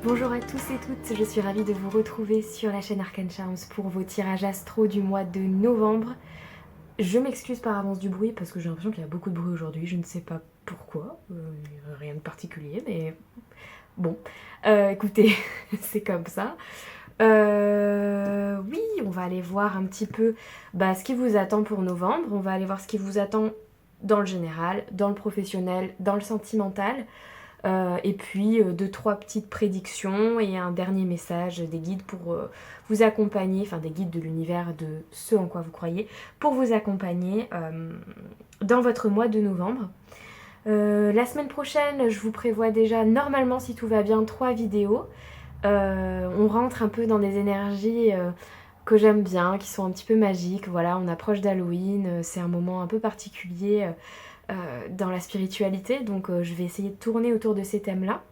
Bonjour à tous et toutes, je suis ravie de vous retrouver sur la chaîne Arcane Charms pour vos tirages astro du mois de novembre. Je m'excuse par avance du bruit parce que j'ai l'impression qu'il y a beaucoup de bruit aujourd'hui, je ne sais pas pourquoi, rien de particulier, mais bon, écoutez, c'est comme ça. Oui, on va aller voir un petit peu ce qui vous attend pour novembre, on va aller voir ce qui vous attend dans le général, dans le professionnel, dans le sentimental. Et puis deux, trois petites prédictions et un dernier message des guides pour vous accompagner, enfin des guides de l'univers de ce en quoi vous croyez, pour vous accompagner dans votre mois de novembre. La semaine prochaine, je vous prévois déjà, normalement si tout va bien, 3 vidéos. On rentre un peu dans des énergies que j'aime bien, qui sont un petit peu magiques. Voilà, on approche d'Halloween, c'est un moment un peu particulier dans la spiritualité, donc je vais essayer de tourner autour de ces thèmes-là.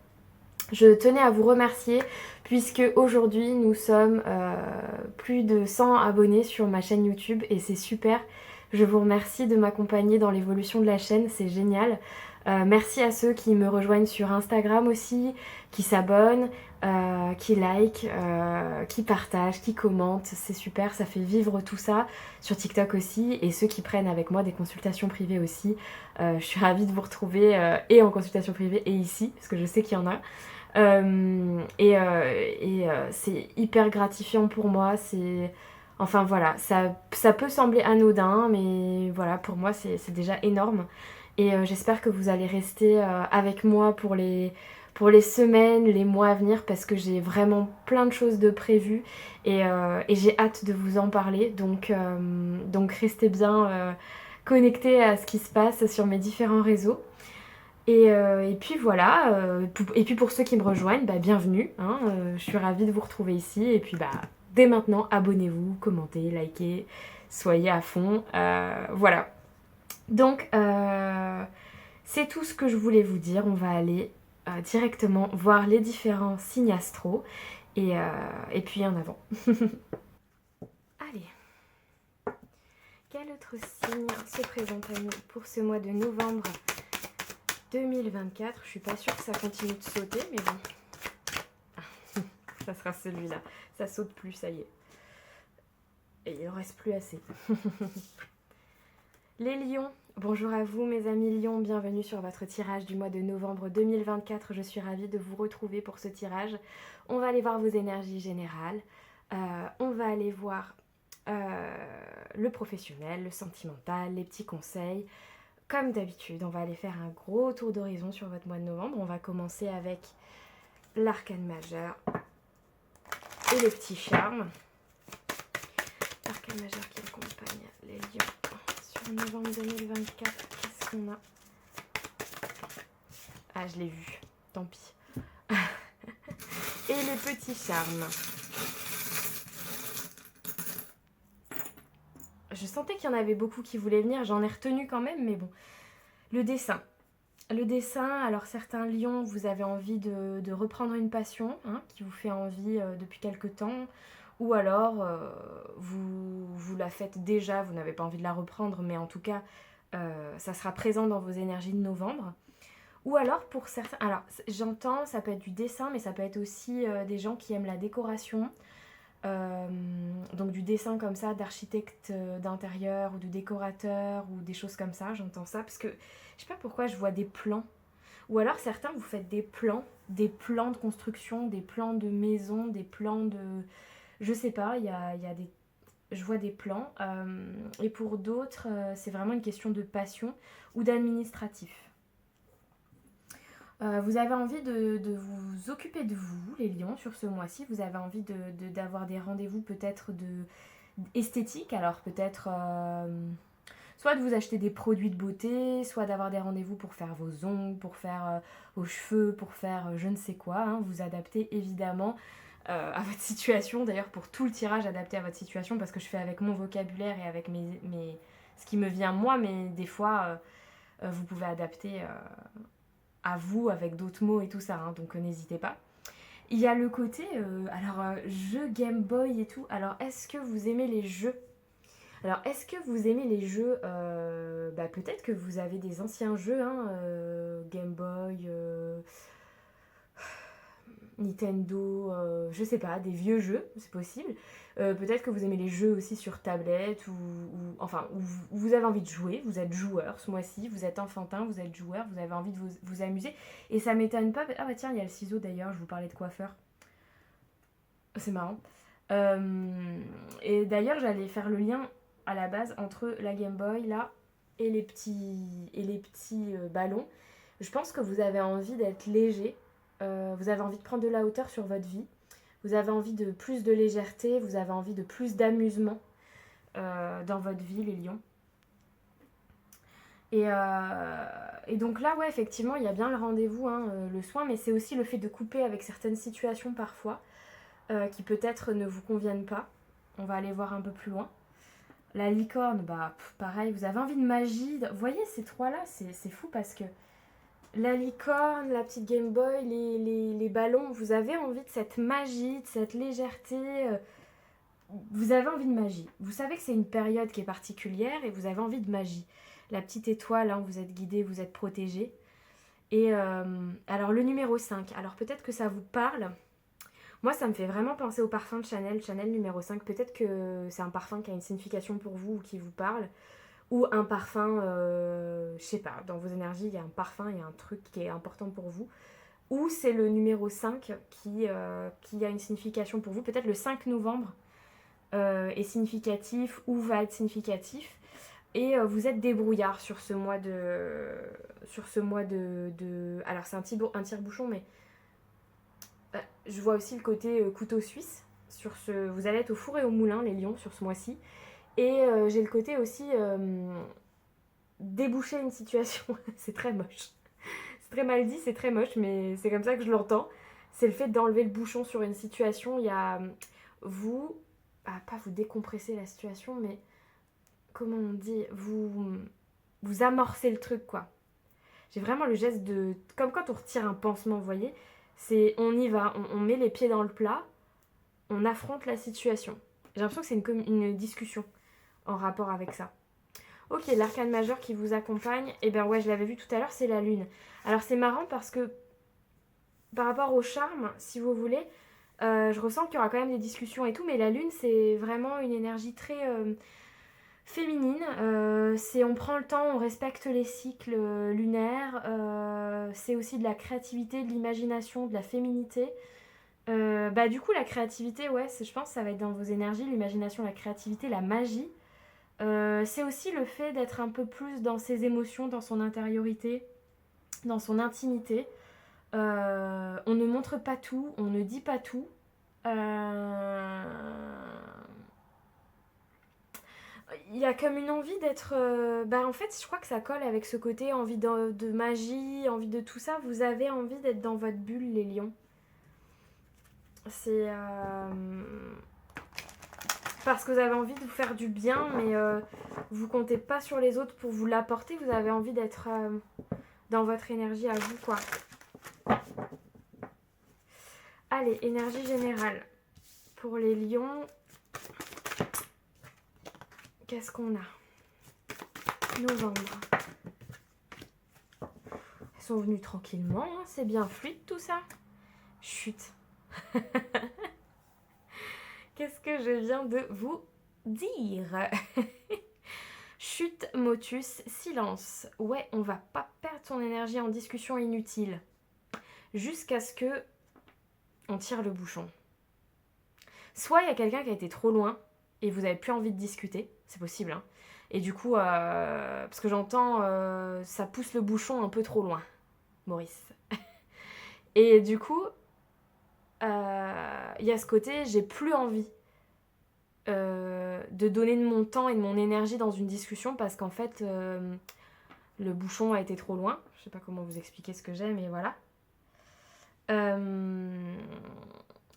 Je tenais à vous remercier puisque aujourd'hui nous sommes plus de 100 abonnés sur ma chaîne YouTube et c'est super. Je vous remercie de m'accompagner dans l'évolution de la chaîne, c'est génial. Merci à ceux qui me rejoignent sur Instagram aussi, qui s'abonnent, qui like, qui partagent, qui commentent, c'est super, ça fait vivre tout ça. Sur TikTok aussi, et ceux qui prennent avec moi des consultations privées aussi. Je suis ravie de vous retrouver et en consultation privée et ici, parce que je sais qu'il y en a. C'est hyper gratifiant pour moi, c'est... Enfin voilà, ça peut sembler anodin, mais voilà, pour moi c'est déjà énorme. Et j'espère que vous allez rester avec moi pour les semaines, les mois à venir, parce que j'ai vraiment plein de choses de prévues et j'ai hâte de vous en parler. Donc restez bien connectés à ce qui se passe sur mes différents réseaux. Et puis voilà, et puis pour ceux qui me rejoignent, bienvenue, hein, je suis ravie de vous retrouver ici. Et puis dès maintenant, abonnez-vous, commentez, likez, soyez à fond, voilà. Donc c'est tout ce que je voulais vous dire. On va aller directement voir les différents signes astro et puis en avant. Allez, quel autre signe se présente à nous pour ce mois de novembre 2024? Je suis pas sûre que ça continue de sauter, mais bon. Ah, ça sera celui-là. Ça saute plus, ça y est. Et il en reste plus assez. Les lions, bonjour à vous mes amis lions, bienvenue sur votre tirage du mois de novembre 2024. Je suis ravie de vous retrouver pour ce tirage. On va aller voir vos énergies générales. On va aller voir le professionnel, le sentimental, les petits conseils. Comme d'habitude, on va aller faire un gros tour d'horizon sur votre mois de novembre. On va commencer avec l'arcane majeur et les petits charmes. L'arcane majeur qui accompagne les lions sur novembre 2024. Qu'est-ce qu'on a? Ah, je l'ai vu. Tant pis. Et les petits charmes. Je sentais qu'il y en avait beaucoup qui voulaient venir. J'en ai retenu quand même, mais bon. Le dessin. Le dessin, alors certains lions, vous avez envie de reprendre une passion qui vous fait envie depuis quelque temps, ou alors vous la faites déjà, vous n'avez pas envie de la reprendre, mais en tout cas, ça sera présent dans vos énergies de novembre. Ou alors pour certains, alors j'entends, ça peut être du dessin, mais ça peut être aussi des gens qui aiment la décoration, donc du dessin comme ça, d'architecte d'intérieur ou de décorateur ou des choses comme ça, j'entends ça, parce que je sais pas pourquoi je vois des plans. Ou alors certains vous faites des plans de construction, des plans de maison, des plans de... Je sais pas, il y a des... Je vois des plans. Et pour d'autres, c'est vraiment une question de passion ou d'administratif. Vous avez envie de vous occuper de vous, les lions, sur ce mois-ci. Vous avez envie d'avoir des rendez-vous peut-être esthétiques. Alors peut-être... soit de vous acheter des produits de beauté, soit d'avoir des rendez-vous pour faire vos ongles, pour faire vos cheveux, pour faire je ne sais quoi. Vous adaptez évidemment à votre situation. D'ailleurs, pour tout le tirage, adapté à votre situation, parce que je fais avec mon vocabulaire et avec ce qui me vient moi, mais des fois, vous pouvez adapter à vous avec d'autres mots et tout ça. Donc n'hésitez pas. Il y a le côté, jeux Game Boy et tout. Alors, est-ce que vous aimez les jeux? Alors, est-ce que vous aimez les jeux peut-être que vous avez des anciens jeux, Game Boy, Nintendo, je sais pas, des vieux jeux, c'est possible. Peut-être que vous aimez les jeux aussi sur tablette, enfin, où vous avez envie de jouer, vous êtes joueur ce mois-ci, vous êtes enfantin, vous êtes joueur, vous avez envie de vous amuser. Et ça m'étonne pas. Ah bah tiens, il y a le ciseau d'ailleurs, je vous parlais de coiffeur. C'est marrant. Et d'ailleurs, j'allais faire le lien à la base entre la Game Boy là et les petits ballons. Je pense que vous avez envie d'être léger, vous avez envie de prendre de la hauteur sur votre vie, vous avez envie de plus de légèreté, vous avez envie de plus d'amusement dans votre vie, les lions. Et donc là, ouais, effectivement, il y a bien le rendez-vous, hein, le soin, mais c'est aussi le fait de couper avec certaines situations parfois qui peut-être ne vous conviennent pas. On va aller voir un peu plus loin. La licorne, bah pareil, vous avez envie de magie. Vous voyez ces trois-là, c'est fou parce que la licorne, la petite Game Boy, les ballons, vous avez envie de cette magie, de cette légèreté. Vous avez envie de magie. Vous savez que c'est une période qui est particulière et vous avez envie de magie. La petite étoile, hein, vous êtes guidé, vous êtes protégé. Et alors le numéro 5, alors peut-être que ça vous parle. Moi, ça me fait vraiment penser au parfum de Chanel, Chanel numéro 5. Peut-être que c'est un parfum qui a une signification pour vous ou qui vous parle. Ou un parfum, je sais pas, dans vos énergies, il y a un parfum, il y a un truc qui est important pour vous. Ou c'est le numéro 5 qui a une signification pour vous. Peut-être le 5 novembre est significatif ou va être significatif. Et vous êtes débrouillard sur ce mois de... Alors c'est un tire-bouchon, mais je vois aussi le côté couteau suisse. Vous allez être au four et au moulin, les lions, sur ce mois-ci. Et j'ai le côté aussi déboucher une situation. C'est très moche. C'est très mal dit, c'est très moche, mais c'est comme ça que je l'entends. C'est le fait d'enlever le bouchon sur une situation. Il y a vous, pas vous décompresser la situation, mais comment on dit, vous amorcez le truc, quoi. J'ai vraiment le geste de... Comme quand on retire un pansement, vous voyez. C'est on y va, on met les pieds dans le plat, on affronte la situation. J'ai l'impression que c'est une discussion en rapport avec ça. Ok, l'arcane majeur qui vous accompagne, et ben ouais, je l'avais vu tout à l'heure, c'est la lune. Alors c'est marrant parce que par rapport au charme, si vous voulez, je ressens qu'il y aura quand même des discussions et tout, mais la lune c'est vraiment une énergie très féminine. On prend le temps, on respecte les cycles lunaires. C'est aussi de la créativité, de l'imagination, de la féminité. Du coup la créativité, ouais, je pense que ça va être dans vos énergies, l'imagination, la créativité, la magie. C'est aussi le fait d'être un peu plus dans ses émotions, dans son intériorité, dans son intimité. On ne montre pas tout, on ne dit pas tout. Il y a comme une envie d'être... en fait, je crois que ça colle avec ce côté envie de magie, envie de tout ça. Vous avez envie d'être dans votre bulle, les lions. C'est... parce que vous avez envie de vous faire du bien, mais vous comptez pas sur les autres pour vous l'apporter. Vous avez envie d'être dans votre énergie à vous, quoi. Allez, énergie générale. Pour les lions, qu'est-ce qu'on a? Novembre. Elles sont venues tranquillement, hein, c'est bien fluide tout ça. Chut. Qu'est-ce que je viens de vous dire? Chut, motus, silence. Ouais, on va pas perdre son énergie en discussion inutile. Jusqu'à ce que on tire le bouchon. Soit il y a quelqu'un qui a été trop loin et vous avez plus envie de discuter, c'est possible, hein. Et du coup, parce que j'entends, ça pousse le bouchon un peu trop loin, Maurice. Et du coup, il y a ce côté, j'ai plus envie de donner de mon temps et de mon énergie dans une discussion parce qu'en fait, le bouchon a été trop loin. Je sais pas comment vous expliquer ce que j'ai, mais voilà.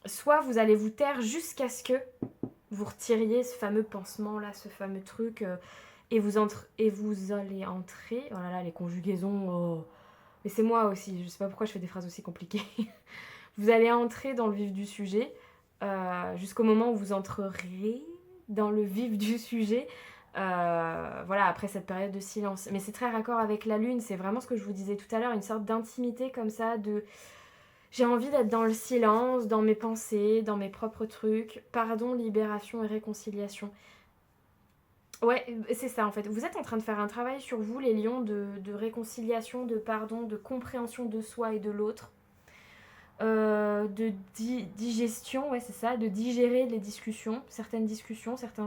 Soit vous allez vous taire jusqu'à ce que vous retiriez ce fameux pansement là, ce fameux truc, et vous allez entrer. Oh là là, les conjugaisons. Oh. Mais c'est moi aussi, je sais pas pourquoi je fais des phrases aussi compliquées. Vous allez entrer dans le vif du sujet, jusqu'au moment où vous entrerez dans le vif du sujet. Voilà, après cette période de silence. Mais c'est très raccord avec la lune, c'est vraiment ce que je vous disais tout à l'heure, une sorte d'intimité comme ça, de... J'ai envie d'être dans le silence, dans mes pensées, dans mes propres trucs. Pardon, libération et réconciliation. Ouais, c'est ça en fait. Vous êtes en train de faire un travail sur vous, les lions, de réconciliation, de pardon, de compréhension de soi et de l'autre. De digestion, ouais c'est ça, de digérer les discussions, certains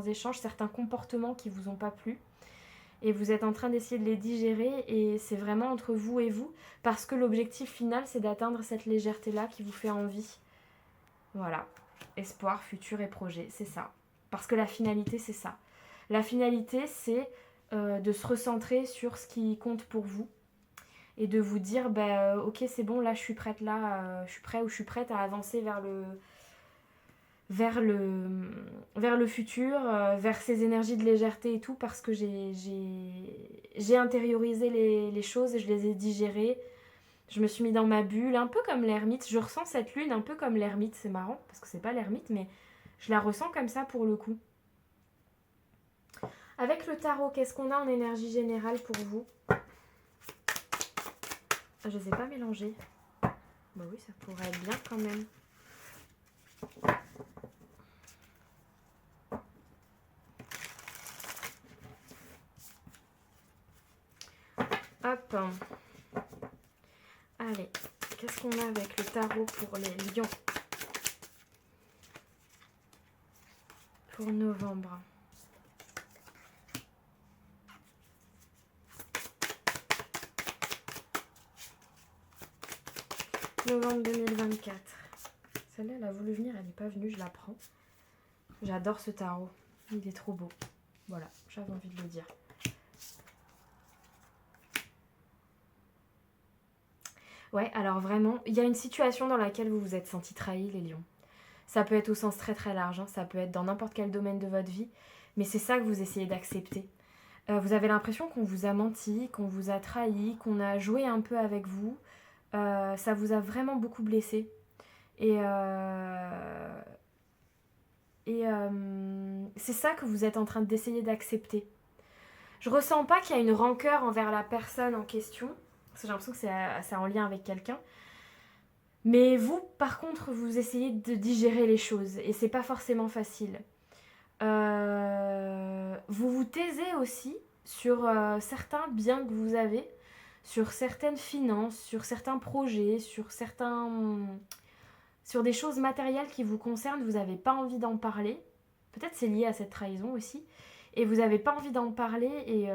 échanges, certains comportements qui vous ont pas plu. Et vous êtes en train d'essayer de les digérer et c'est vraiment entre vous et vous parce que l'objectif final c'est d'atteindre cette légèreté-là qui vous fait envie. Voilà. Espoir, futur et projet, c'est ça. Parce que la finalité c'est ça. La finalité c'est de se recentrer sur ce qui compte pour vous et de vous dire bah, ok c'est bon là je suis prête là, je suis prêt ou je suis prête à avancer vers le futur, vers ces énergies de légèreté et tout, parce que j'ai intériorisé les choses et je les ai digérées. Je me suis mis dans ma bulle, un peu comme l'ermite. Je ressens cette lune un peu comme l'ermite, c'est marrant, parce que c'est pas l'ermite, mais je la ressens comme ça pour le coup. Avec le tarot, qu'est-ce qu'on a en énergie générale pour vous? Je les ai pas mélangés. Bah oui, ça pourrait être bien quand même. Hop. Allez, qu'est-ce qu'on a avec le tarot pour les lions? Pour novembre. Novembre 2024. Celle-là, elle a voulu venir, elle n'est pas venue, je la prends. J'adore ce tarot. Il est trop beau. Voilà, j'avais envie de le dire. Ouais, alors vraiment, il y a une situation dans laquelle vous vous êtes senti trahi, les lions. Ça peut être au sens très très large, hein, ça peut être dans n'importe quel domaine de votre vie, mais c'est ça que vous essayez d'accepter. Vous avez l'impression qu'on vous a menti, qu'on vous a trahi, qu'on a joué un peu avec vous. Ça vous a vraiment beaucoup blessé. Et c'est ça que vous êtes en train d'essayer d'accepter. Je ressens pas qu'il y a une rancœur envers la personne en question, parce que j'ai l'impression que c'est en lien avec quelqu'un. Mais vous, par contre, vous essayez de digérer les choses, et c'est pas forcément facile. Vous vous taisez aussi sur certains biens que vous avez, sur certaines finances, sur certains projets, sur des choses matérielles qui vous concernent, vous n'avez pas envie d'en parler. Peut-être c'est lié à cette trahison aussi. Et vous n'avez pas envie d'en parler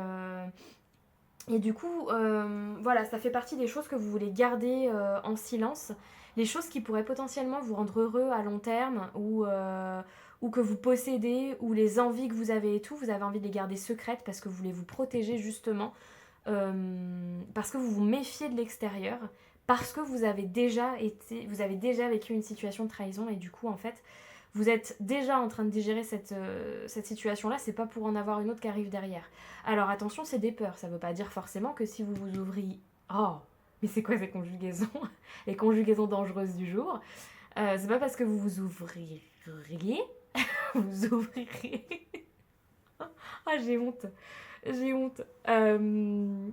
et du coup, voilà, ça fait partie des choses que vous voulez garder en silence. Les choses qui pourraient potentiellement vous rendre heureux à long terme ou que vous possédez ou les envies que vous avez et tout, vous avez envie de les garder secrètes parce que vous voulez vous protéger justement, parce que vous vous méfiez de l'extérieur, parce que vous avez déjà vécu une situation de trahison et du coup en fait vous êtes déjà en train de digérer cette situation-là, c'est pas pour en avoir une autre qui arrive derrière. Alors attention, c'est des peurs, ça veut pas dire forcément que si vous vous ouvriez... Oh, mais c'est quoi ces conjugaisons? Les conjugaisons dangereuses du jour. C'est pas parce que vous vous ouvrirez... vous ouvrirez... Ah, j'ai honte. J'ai honte. Je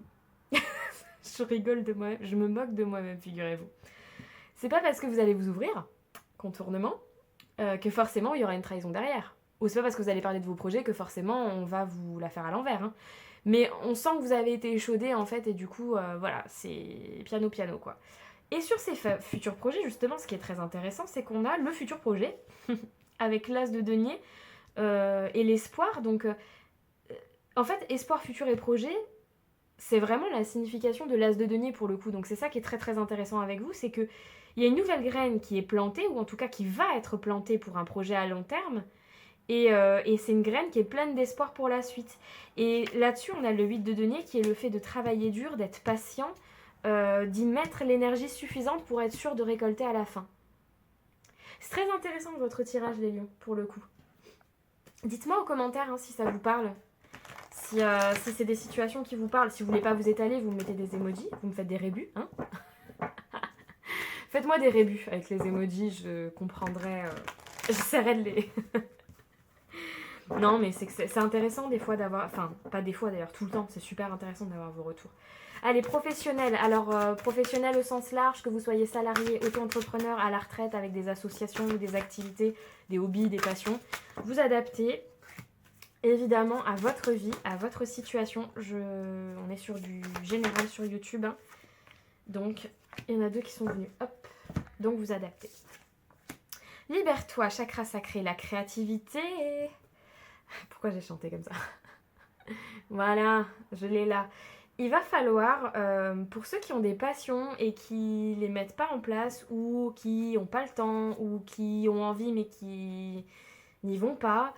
rigole de moi-même, je me moque de moi-même, figurez-vous. C'est pas parce que vous allez vous ouvrir, contournement, que forcément il y aura une trahison derrière. Ou c'est pas parce que vous allez parler de vos projets que forcément on va vous la faire à l'envers. Hein. Mais on sent que vous avez été échaudé en fait et du coup voilà, c'est piano quoi. Et sur ces futurs projets justement, ce qui est très intéressant, c'est qu'on a le futur projet avec l'as de denier et l'espoir. Donc en fait, espoir, futur et projet, c'est vraiment la signification de l'as de denier pour le coup. Donc c'est ça qui est très très intéressant avec vous, c'est que il y a une nouvelle graine qui est plantée, ou en tout cas qui va être plantée pour un projet à long terme, et c'est une graine qui est pleine d'espoir pour la suite. Et là-dessus, on a le 8 de denier qui est le fait de travailler dur, d'être patient, d'y mettre l'énergie suffisante pour être sûr de récolter à la fin. C'est très intéressant votre tirage, les lions, pour le coup. Dites-moi en commentaire hein, si ça vous parle. Si c'est des situations qui vous parlent, si vous voulez pas vous étaler, vous me mettez des emojis, vous me faites des rébus, hein. Faites-moi des rébus avec les emojis, je comprendrai, j'essaierai de les... Non, mais c'est intéressant des fois d'avoir... Enfin, pas des fois d'ailleurs, tout le temps. C'est super intéressant d'avoir vos retours. Allez, professionnel. Alors, professionnel au sens large, que vous soyez salarié, auto-entrepreneur, à la retraite, avec des associations ou des activités, des hobbies, des passions. Vous adaptez, évidemment, à votre vie, à votre situation. On est sur du général sur YouTube. Hein. Donc, il y en a 2 qui sont venus. Hop. Donc, vous adaptez. Libère-toi, chakra sacré, la créativité. Pourquoi j'ai chanté comme ça? Voilà, je l'ai là. Il va falloir, pour ceux qui ont des passions et qui les mettent pas en place ou qui n'ont pas le temps ou qui ont envie mais qui n'y vont pas,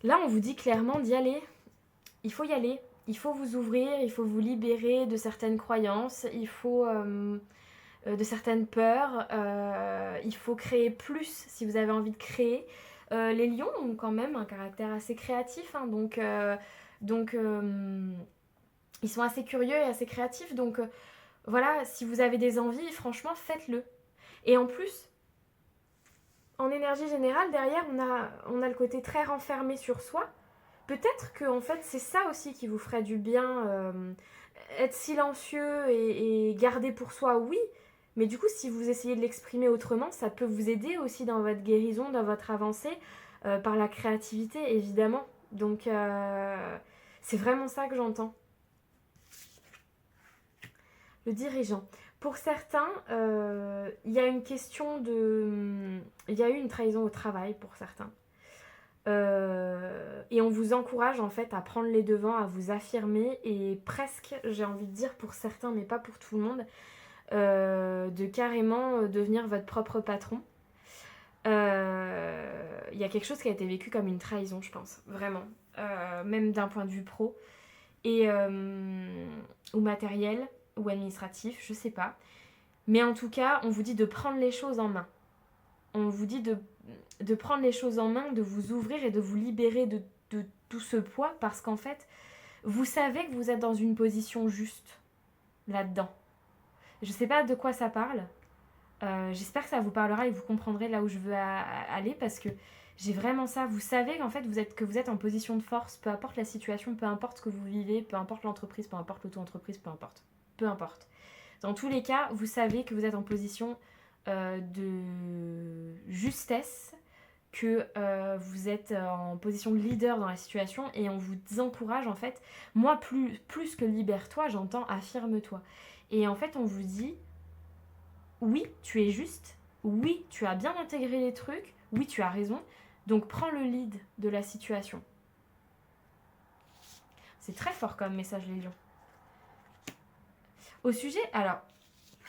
là on vous dit clairement d'y aller. Il faut y aller. Il faut vous ouvrir, il faut vous libérer de certaines croyances, il faut de certaines peurs, il faut créer plus si vous avez envie de créer. Les lions ont quand même un caractère assez créatif, hein, donc ils sont assez curieux et assez créatifs. Donc voilà, si vous avez des envies, franchement, faites-le. Et en plus, en énergie générale, derrière, on a le côté très renfermé sur soi. Peut-être que en fait, c'est ça aussi qui vous ferait du bien. Être silencieux et garder pour soi, oui. Mais du coup, si vous essayez de l'exprimer autrement, ça peut vous aider aussi dans votre guérison, dans votre avancée, par la créativité, évidemment. Donc, c'est vraiment ça que j'entends. Le dirigeant. Pour certains, il y a une question de... Il y a eu une trahison au travail pour certains. Et on vous encourage en fait à prendre les devants, à vous affirmer et presque, j'ai envie de dire pour certains, mais pas pour tout le monde, de carrément devenir votre propre patron. Il y a quelque chose qui a été vécu comme une trahison, je pense, vraiment. Même d'un point de vue pro. Et, ou matériel, ou administratif, je sais pas. Mais en tout cas, on vous dit de prendre les choses en main. On vous dit de prendre les choses en main, de vous ouvrir et de vous libérer de tout ce poids parce qu'en fait, vous savez que vous êtes dans une position juste là-dedans. Je sais pas de quoi ça parle. J'espère que ça vous parlera et vous comprendrez là où je veux aller parce que j'ai vraiment ça. Vous savez qu'en fait, que vous êtes en position de force, peu importe la situation, peu importe ce que vous vivez, peu importe l'entreprise, peu importe l'auto-entreprise, peu importe. Peu importe. Dans tous les cas, vous savez que vous êtes en position de justesse, que vous êtes en position de leader dans la situation et on vous encourage en fait. Moi, plus que libère-toi, j'entends affirme-toi. Et en fait, on vous dit oui, tu es juste, oui, tu as bien intégré les trucs, oui, tu as raison, donc prends le lead de la situation. C'est très fort comme message, les lions. Au sujet, alors,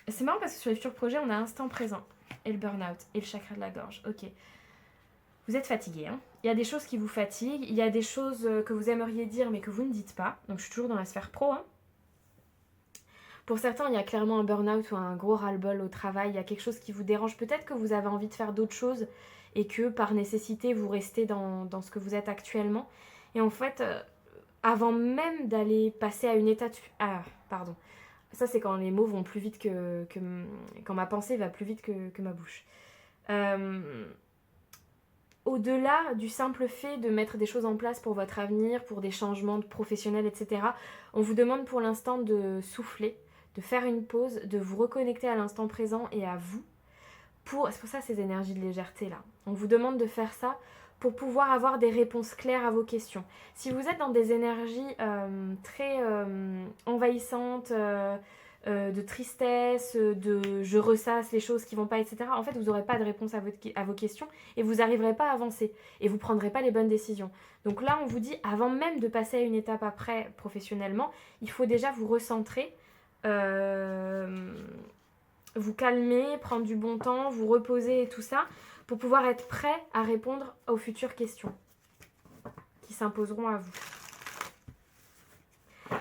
c'est marrant parce que sur les futurs projets, on a instant présent et le burn-out et le chakra de la gorge. Ok. Vous êtes fatigué, hein. Il y a des choses qui vous fatiguent, il y a des choses que vous aimeriez dire mais que vous ne dites pas. Donc je suis toujours dans la sphère pro, hein. Pour certains, il y a clairement un burn-out ou un gros ras-le-bol au travail, il y a quelque chose qui vous dérange. Peut-être que vous avez envie de faire d'autres choses et que par nécessité, vous restez dans ce que vous êtes actuellement. Et en fait, avant même d'aller passer à une étape... Ah, pardon. Ça, c'est quand les mots vont plus vite quand ma pensée va plus vite que ma bouche. Au-delà du simple fait de mettre des choses en place pour votre avenir, pour des changements professionnels, etc., on vous demande pour l'instant de souffler, de faire une pause, de vous reconnecter à l'instant présent et à vous. C'est pour ça ces énergies de légèreté là. On vous demande de faire ça pour pouvoir avoir des réponses claires à vos questions. Si vous êtes dans des énergies très envahissantes, de tristesse, de je ressasse les choses qui vont pas, etc. En fait, vous n'aurez pas de réponse à vos questions et vous n'arriverez pas à avancer et vous prendrez pas les bonnes décisions. Donc là, on vous dit, avant même de passer à une étape après professionnellement, il faut déjà vous recentrer, vous calmer, prendre du bon temps, vous reposer et tout ça pour pouvoir être prêt à répondre aux futures questions qui s'imposeront à vous.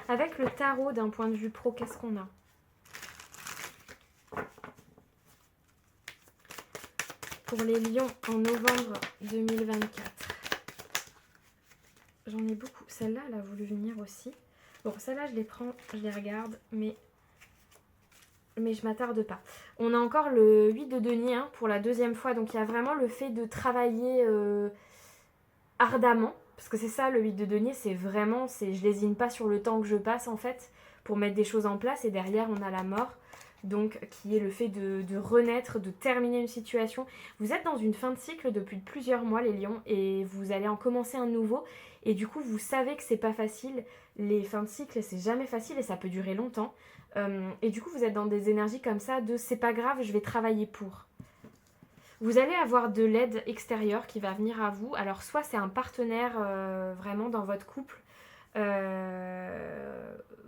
Avec le tarot d'un point de vue pro, qu'est-ce qu'on a ? Pour les lions en novembre 2024. J'en ai beaucoup. Celle-là, elle a voulu venir aussi. Bon, celle-là, je les prends, je les regarde, mais je m'attarde pas. On a encore le 8 de denier hein, pour la deuxième fois. Donc, il y a vraiment le fait de travailler ardemment. Parce que c'est ça, le 8 de denier, c'est vraiment, je lésine pas sur le temps que je passe en fait, pour mettre des choses en place, et derrière on a la mort, donc qui est le fait de renaître, de terminer une situation. Vous êtes dans une fin de cycle depuis plusieurs mois les lions, et vous allez en commencer un nouveau, et du coup vous savez que c'est pas facile, les fins de cycle c'est jamais facile et ça peut durer longtemps, et du coup vous êtes dans des énergies comme ça de c'est pas grave, je vais travailler pour. Vous allez avoir de l'aide extérieure qui va venir à vous. Alors soit c'est un partenaire vraiment dans votre couple,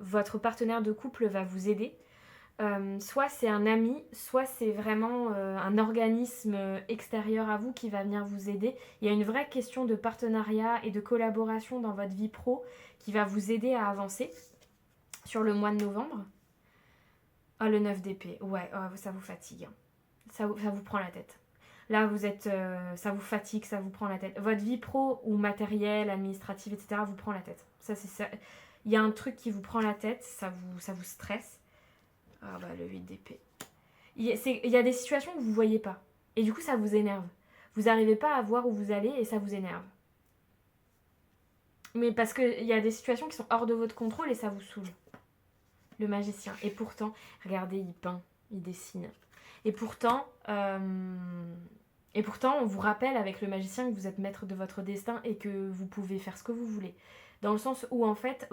votre partenaire de couple va vous aider. Soit c'est un ami, soit c'est vraiment un organisme extérieur à vous qui va venir vous aider. Il y a une vraie question de partenariat et de collaboration dans votre vie pro qui va vous aider à avancer sur le mois de novembre. Ah, le 9 d'épée, ouais, ça vous fatigue. Ça vous prend la tête. Là, vous êtes, ça vous fatigue, ça vous prend la tête. Votre vie pro ou matérielle, administrative, etc. vous prend la tête. Ça, c'est ça. Il y a un truc qui vous prend la tête, ça vous stresse. Ah bah, le 8 d'épée. Il y a des situations que vous ne voyez pas. Et du coup, ça vous énerve. Vous n'arrivez pas à voir où vous allez et ça vous énerve. Mais parce qu'il y a des situations qui sont hors de votre contrôle et ça vous saoule. Le magicien. Et pourtant, regardez, il peint, il dessine. Et pourtant, on vous rappelle avec le magicien que vous êtes maître de votre destin et que vous pouvez faire ce que vous voulez. Dans le sens où, en fait,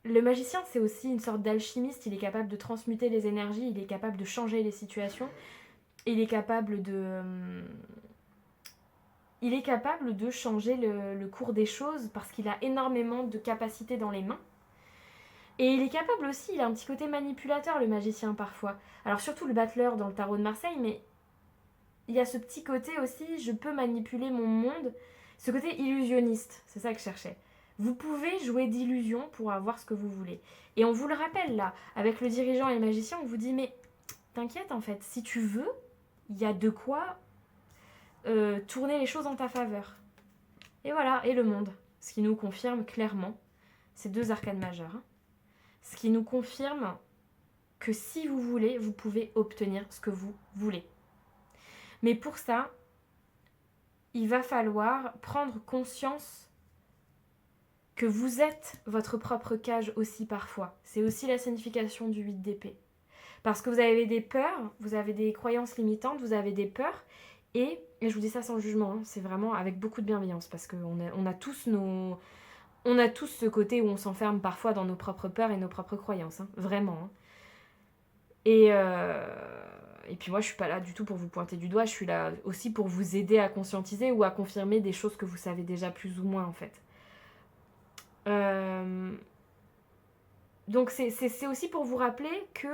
le magicien, c'est aussi une sorte d'alchimiste. Il est capable de transmuter les énergies, il est capable de changer les situations. Il est capable de changer le cours des choses parce qu'il a énormément de capacités dans les mains. Et il est capable aussi, il a un petit côté manipulateur, le magicien, parfois. Alors surtout le battleur dans le tarot de Marseille, mais il y a ce petit côté aussi, je peux manipuler mon monde, ce côté illusionniste, c'est ça que je cherchais. Vous pouvez jouer d'illusion pour avoir ce que vous voulez. Et on vous le rappelle là, avec le dirigeant et le magicien, on vous dit, mais t'inquiète en fait, si tu veux, il y a de quoi tourner les choses en ta faveur. Et voilà, et le monde, ce qui nous confirme clairement, ces deux arcanes majeures, hein. Ce qui nous confirme que si vous voulez, vous pouvez obtenir ce que vous voulez. Mais pour ça, il va falloir prendre conscience que vous êtes votre propre cage aussi parfois. C'est aussi la signification du 8 d'épée. Parce que vous avez des peurs, vous avez des croyances limitantes, vous avez des peurs. Et je vous dis ça sans jugement, hein, c'est vraiment avec beaucoup de bienveillance. Parce qu'on a tous ce côté où on s'enferme parfois dans nos propres peurs et nos propres croyances, hein, vraiment. Hein. Et puis moi, je suis pas là du tout pour vous pointer du doigt, je suis là aussi pour vous aider à conscientiser ou à confirmer des choses que vous savez déjà plus ou moins, en fait. Donc c'est aussi pour vous rappeler que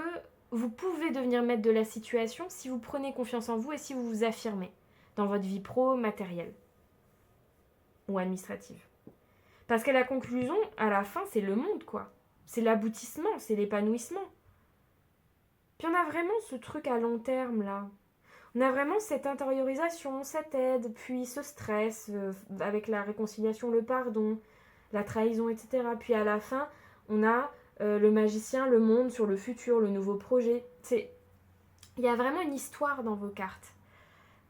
vous pouvez devenir maître de la situation si vous prenez confiance en vous et si vous vous affirmez dans votre vie pro, matérielle ou administrative. Parce qu'à la conclusion, à la fin, c'est le monde, quoi. C'est l'aboutissement, c'est l'épanouissement. Puis on a vraiment ce truc à long terme, là. On a vraiment cette intériorisation, cette aide, puis ce stress avec la réconciliation, le pardon, la trahison, etc. Puis à la fin, on a le magicien, le monde sur le futur, le nouveau projet. Il y a vraiment une histoire dans vos cartes.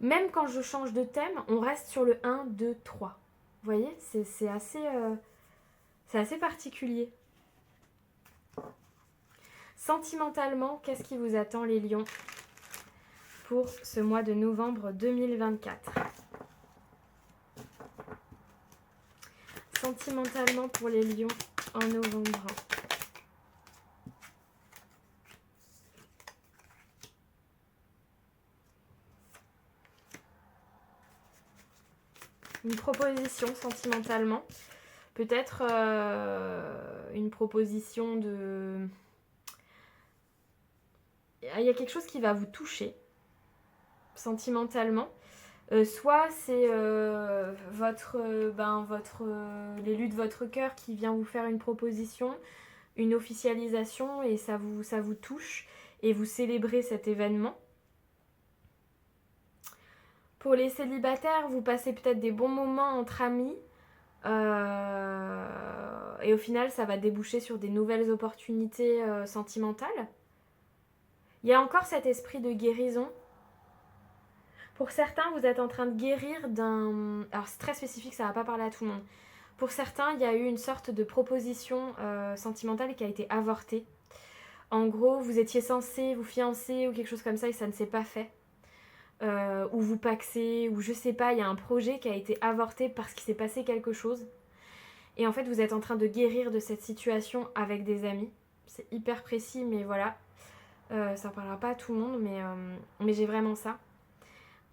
Même quand je change de thème, on reste sur le 1, 2, 3. Vous voyez, c'est assez particulier. Sentimentalement, qu'est-ce qui vous attend les lions pour ce mois de novembre 2024? Sentimentalement pour les lions en novembre. Une proposition sentimentalement. Peut-être une proposition de... Il y a quelque chose qui va vous toucher sentimentalement. Soit c'est l'élu de votre cœur qui vient vous faire une proposition, une officialisation et ça vous touche et vous célébrez cet événement. Pour les célibataires, vous passez peut-être des bons moments entre amis et au final ça va déboucher sur des nouvelles opportunités sentimentales. Il y a encore cet esprit de guérison. Pour certains, vous êtes en train de guérir d'un... Alors c'est très spécifique, ça va pas parler à tout le monde. Pour certains, il y a eu une sorte de proposition sentimentale qui a été avortée. En gros, vous étiez censé vous fiancer ou quelque chose comme ça et ça ne s'est pas fait. Ou vous paxez, ou je sais pas, il y a un projet qui a été avorté parce qu'il s'est passé quelque chose. Et en fait, vous êtes en train de guérir de cette situation avec des amis. C'est hyper précis, mais voilà. Ça parlera pas à tout le monde, mais j'ai vraiment ça.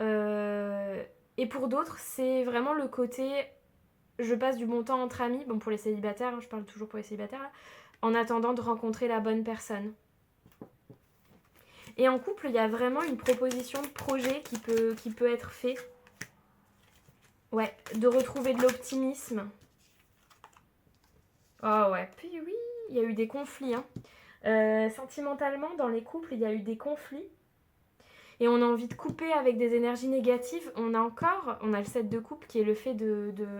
Et pour d'autres, c'est vraiment le côté je passe du bon temps entre amis, bon pour les célibataires, hein, je parle toujours pour les célibataires là, en attendant de rencontrer la bonne personne. Et en couple, il y a vraiment une proposition de projet qui peut être fait. Ouais, de retrouver de l'optimisme. Oh ouais, puis oui, il y a eu des conflits. Hein. Sentimentalement, dans les couples, il y a eu des conflits. Et on a envie de couper avec des énergies négatives. On a le 7 de coupe qui est le fait de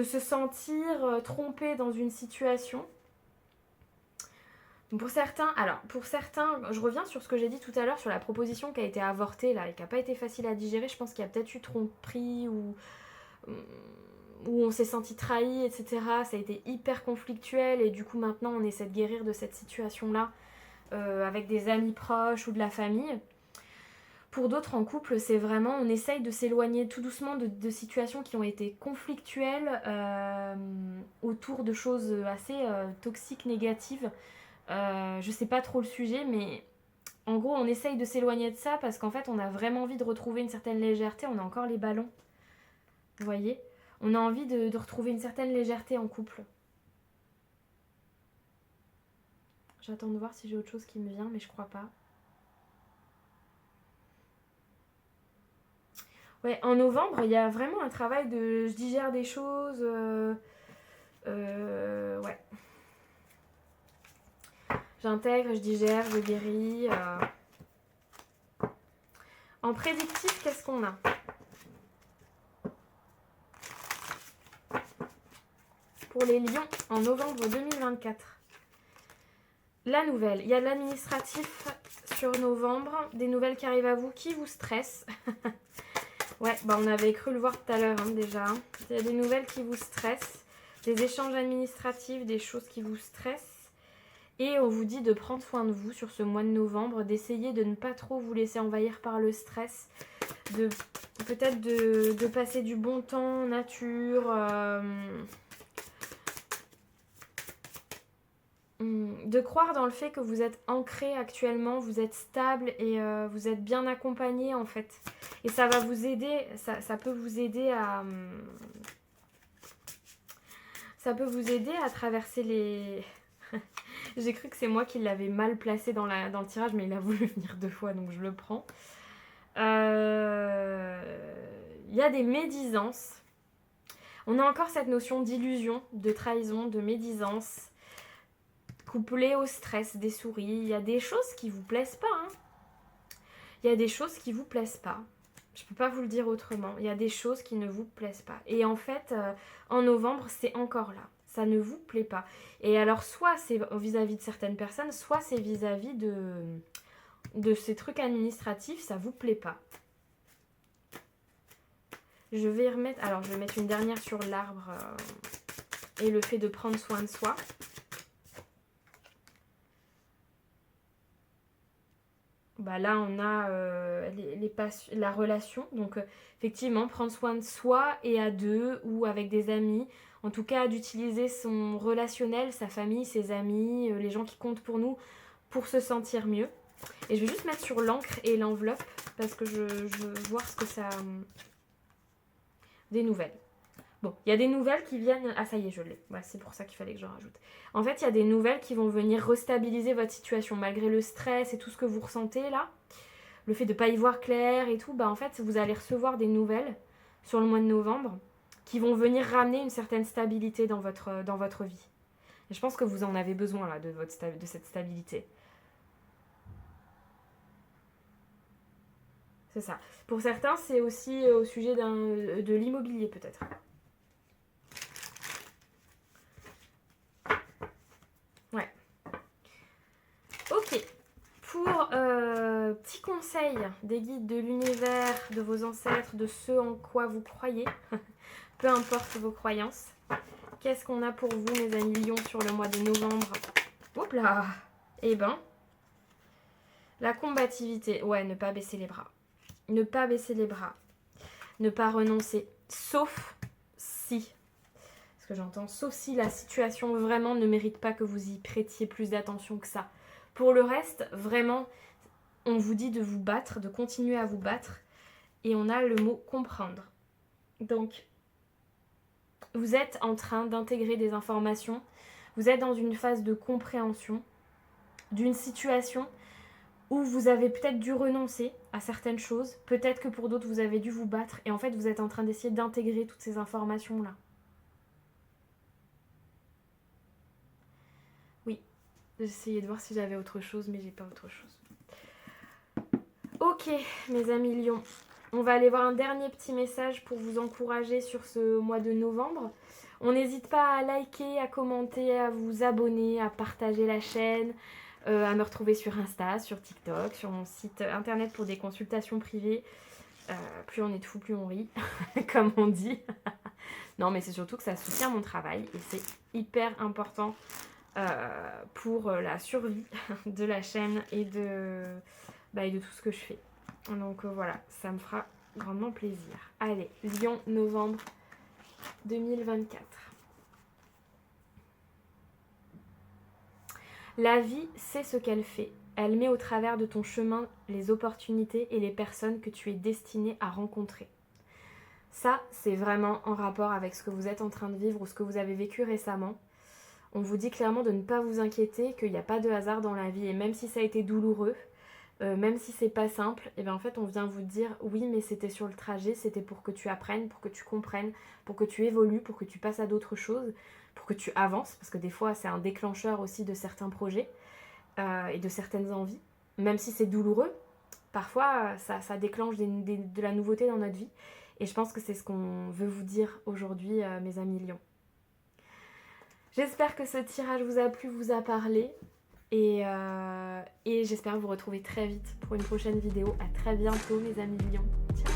se sentir trompé dans une situation. Pour certains, je reviens sur ce que j'ai dit tout à l'heure sur la proposition qui a été avortée là et qui n'a pas été facile à digérer. Je pense qu'il y a peut-être eu tromperie ou où on s'est senti trahi, etc. Ça a été hyper conflictuel et du coup maintenant on essaie de guérir de cette situation-là avec des amis proches ou de la famille. Pour d'autres en couple, c'est vraiment, on essaye de s'éloigner tout doucement de situations qui ont été conflictuelles autour de choses assez toxiques, négatives. Je sais pas trop le sujet, mais en gros, on essaye de s'éloigner de ça parce qu'en fait, on a vraiment envie de retrouver une certaine légèreté. On a encore les ballons, vous voyez. On a envie de retrouver une certaine légèreté en couple. J'attends de voir si j'ai autre chose qui me vient, mais je crois pas. Ouais, en novembre, il y a vraiment un travail de je digère des choses. Ouais. J'intègre, je digère, je guéris. En prédictif, qu'est-ce qu'on a? Pour les lions, en novembre 2024. La nouvelle, il y a de l'administratif sur novembre, des nouvelles qui arrivent à vous qui vous stressent. Ouais, bah on avait cru le voir tout à l'heure déjà. Il y a des nouvelles qui vous stressent, des échanges administratifs, des choses qui vous stressent. Et on vous dit de prendre soin de vous sur ce mois de novembre, d'essayer de ne pas trop vous laisser envahir par le stress, de peut-être de passer du bon temps, nature, de croire dans le fait que vous êtes ancré actuellement, vous êtes stable et vous êtes bien accompagné en fait. Et ça va vous aider, ça peut vous aider à... ça peut vous aider à traverser les... J'ai cru que c'est moi qui l'avais mal placé dans le tirage, mais il a voulu venir 2 fois, donc je le prends. Il y a des médisances. On a encore cette notion d'illusion, de trahison, de médisance, couplée au stress, des souris. Il y a des choses qui vous plaisent pas. Hein. Il y a des choses qui vous plaisent pas. Je peux pas vous le dire autrement. Il y a des choses qui ne vous plaisent pas. Et en fait, en novembre, c'est encore là. Ça ne vous plaît pas. Et alors, soit c'est vis-à-vis de certaines personnes, soit c'est vis-à-vis de ces trucs administratifs, ça vous plaît pas. Je vais remettre... Alors, je vais mettre une dernière sur l'arbre et le fait de prendre soin de soi. Bah là, on a la relation. Donc, effectivement, prendre soin de soi et à deux ou avec des amis. En tout cas, d'utiliser son relationnel, sa famille, ses amis, les gens qui comptent pour nous, pour se sentir mieux. Et je vais juste mettre sur l'encre et l'enveloppe parce que je veux voir ce que ça... Des nouvelles. Bon, il y a des nouvelles qui viennent... Ah ça y est, je l'ai. Ouais, c'est pour ça qu'il fallait que je rajoute. En fait, il y a des nouvelles qui vont venir restabiliser votre situation. Malgré le stress et tout ce que vous ressentez là, le fait de ne pas y voir clair et tout, bah en fait, vous allez recevoir des nouvelles sur le mois de novembre qui vont venir ramener une certaine stabilité dans votre vie. Et je pense que vous en avez besoin là, de cette stabilité. C'est ça. Pour certains, c'est aussi au sujet de l'immobilier peut-être. Ouais. Ok. Pour Petit conseil des guides de l'univers, de vos ancêtres, de ce en quoi vous croyez, peu importe vos croyances. Qu'est-ce qu'on a pour vous, mes amis lions, sur le mois de novembre? Hop là! Eh ben, la combativité. Ouais, ne pas baisser les bras. Ne pas baisser les bras. Ne pas renoncer. Sauf si, ce que j'entends, sauf si la situation vraiment ne mérite pas que vous y prêtiez plus d'attention que ça. Pour le reste, vraiment, on vous dit de vous battre, de continuer à vous battre. Et on a le mot comprendre. Donc, vous êtes en train d'intégrer des informations. Vous êtes dans une phase de compréhension d'une situation où vous avez peut-être dû renoncer à certaines choses. Peut-être que pour d'autres, vous avez dû vous battre. Et en fait, vous êtes en train d'essayer d'intégrer toutes ces informations-là. Oui, j'essayais de voir si j'avais autre chose, mais j'ai pas autre chose. Ok, mes amis lions. On va aller voir un dernier petit message pour vous encourager sur ce mois de novembre. On n'hésite pas à liker, à commenter, à vous abonner, à partager la chaîne, à me retrouver sur Insta, sur TikTok, sur mon site internet pour des consultations privées. Plus on est de fous, plus on rit, comme on dit. Non, mais c'est surtout que ça soutient mon travail et c'est hyper important pour la survie de la chaîne et de tout ce que je fais. Donc voilà, ça me fera grandement plaisir. Allez, Lion, novembre 2024. La vie sait ce qu'elle fait. Elle met au travers de ton chemin les opportunités et les personnes que tu es destiné à rencontrer. Ça, c'est vraiment en rapport avec ce que vous êtes en train de vivre ou ce que vous avez vécu récemment. On vous dit clairement de ne pas vous inquiéter, qu'il n'y a pas de hasard dans la vie. Et même si ça a été douloureux, même si c'est pas simple, et bien en fait on vient vous dire oui, mais c'était sur le trajet, c'était pour que tu apprennes, pour que tu comprennes, pour que tu évolues, pour que tu passes à d'autres choses, pour que tu avances, parce que des fois c'est un déclencheur aussi de certains projets et de certaines envies. Même si c'est douloureux, parfois ça déclenche de la nouveauté dans notre vie. Et je pense que c'est ce qu'on veut vous dire aujourd'hui, mes amis lions. J'espère que ce tirage vous a plu, vous a parlé. Et j'espère vous retrouver très vite pour une prochaine vidéo. À très bientôt, mes amis lions. Ciao.